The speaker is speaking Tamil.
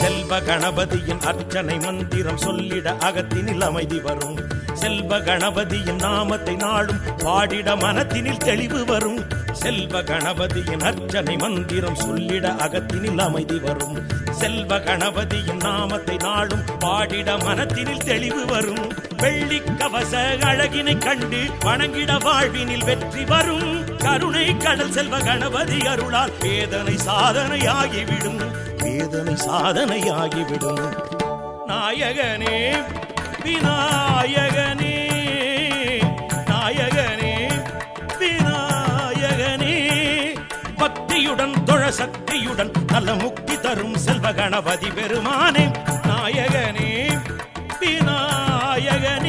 செல்வ கணபதியின் அர்ச்சனை மந்திரம் சொல்லிட அகத்தினில் அமைதி வரும். செல்வ கணபதியின் நாமத்தை நாளும் பாடிட மனத்தினில் தெளிவு வரும். செல்வ கணபதியின் அர்ச்சனை மந்திரம் சொல்லிட அகத்தினில் அமைதி வரும். செல்வ கணபதியின் நாமத்தை நாளும் பாடிட மனத்தினில் தெளிவு வரும். வெள்ளி கவச அழகினை கண்டு வணங்கிட வாழ்வினில் வெற்றி வரும். கருணை கடல் செல்வ கணபதி அருளால் வேதனை சாதனையாகிவிடும். வேதனை சாதனையாகிவிடும். நாயகனே விநாயகனே, நாயகனே விநாயகனே, பக்தியுடன் தொழ சக்தியுடன் நல்ல முக்தி தரும் செல்வ கணபதி பெருமானே. நாயகனே விநாயகனே.